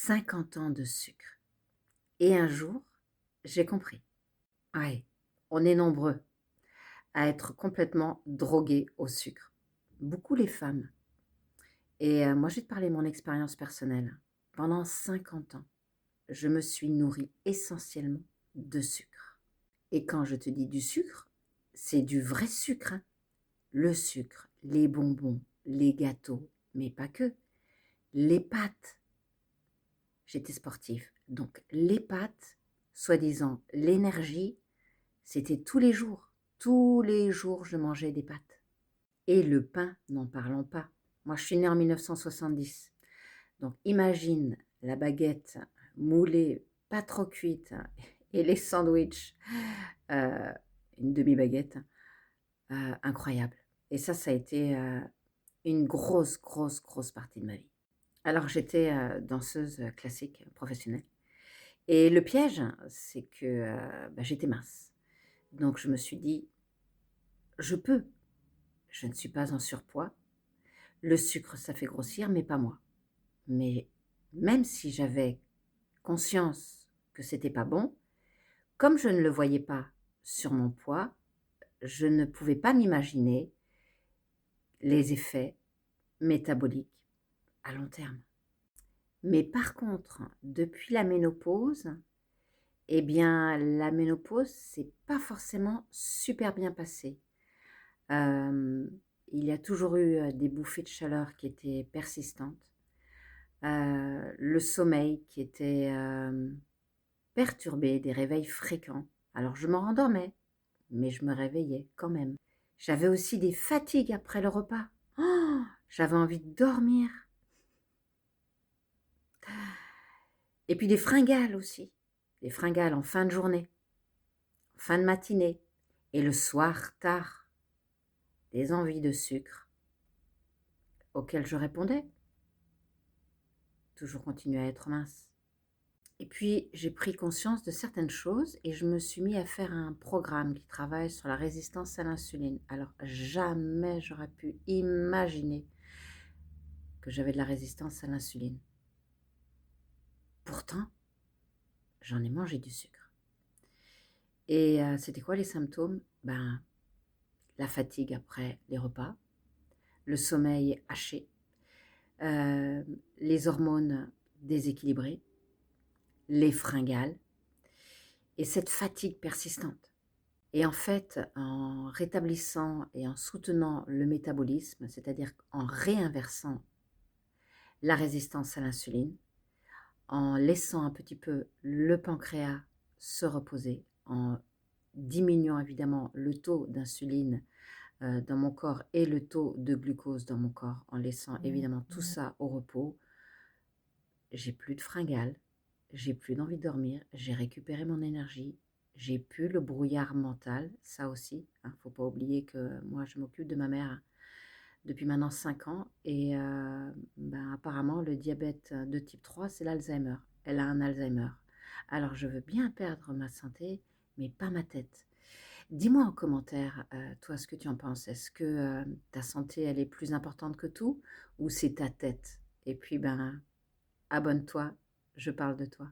50 ans de sucre. Et un jour, j'ai compris. Ouais, on est nombreux à être complètement drogués au sucre. Beaucoup les femmes. Et moi, je vais te parler de mon expérience personnelle. Pendant 50 ans, je me suis nourrie essentiellement de sucre. Et quand je te dis du sucre, c'est du vrai sucre, hein. Le sucre, les bonbons, les gâteaux, mais pas que. Les pâtes. J'étais sportive. Donc les pâtes, soi-disant l'énergie, c'était tous les jours. Tous les jours, je mangeais des pâtes. Et le pain, n'en parlons pas. Moi, je suis née en 1970. Donc imagine la baguette moulée, pas trop cuite, et les sandwichs, euh, une demi-baguette, incroyable. Et ça a été une grosse, grosse, grosse partie de ma vie. Alors j'étais danseuse classique professionnelle. Et le piège, c'est que j'étais mince. Donc je me suis dit, je peux, je ne suis pas en surpoids. Le sucre, ça fait grossir, mais pas moi. Mais même si j'avais conscience que c'était pas bon, comme je ne le voyais pas sur mon poids, je ne pouvais pas m'imaginer les effets métaboliques à long terme. Mais par contre, depuis la ménopause, eh bien, la ménopause, c'est pas forcément super bien passé. Il y a toujours eu des bouffées de chaleur qui étaient persistantes, le sommeil qui était perturbé, des réveils fréquents. Alors je me rendormais, mais je me réveillais quand même. J'avais aussi des fatigues après le repas. Oh, j'avais envie de dormir. Et puis des fringales aussi. Des fringales en fin de journée, en fin de matinée et le soir tard. Des envies de sucre auxquelles je répondais. Toujours continuer à être mince. Et puis, j'ai pris conscience de certaines choses et je me suis mis à faire un programme qui travaille sur la résistance à l'insuline. Alors, jamais j'aurais pu imaginer que j'avais de la résistance à l'insuline. Pourtant, j'en ai mangé du sucre. Et c'était quoi les symptômes? La fatigue après les repas, le sommeil haché, les hormones déséquilibrées, les fringales et cette fatigue persistante. Et en fait, en rétablissant et en soutenant le métabolisme, c'est-à-dire en réinversant la résistance à l'insuline, en laissant un petit peu le pancréas se reposer, en diminuant évidemment le taux d'insuline dans mon corps et le taux de glucose dans mon corps, en laissant évidemment tout ça au repos, j'ai plus de fringales, j'ai plus d'envie de dormir, j'ai récupéré mon énergie, j'ai plus le brouillard mental, ça aussi, hein, faut pas oublier que moi je m'occupe de ma mère depuis maintenant 5 ans et apparemment le diabète de type 3 c'est l'Alzheimer. Elle a un Alzheimer. Alors je veux bien perdre ma santé, mais pas ma tête. Dis-moi en commentaire, toi, ce que tu en penses. Est-ce que ta santé, elle est plus importante que tout ou c'est ta tête? Et puis, abonne-toi, je parle de toi.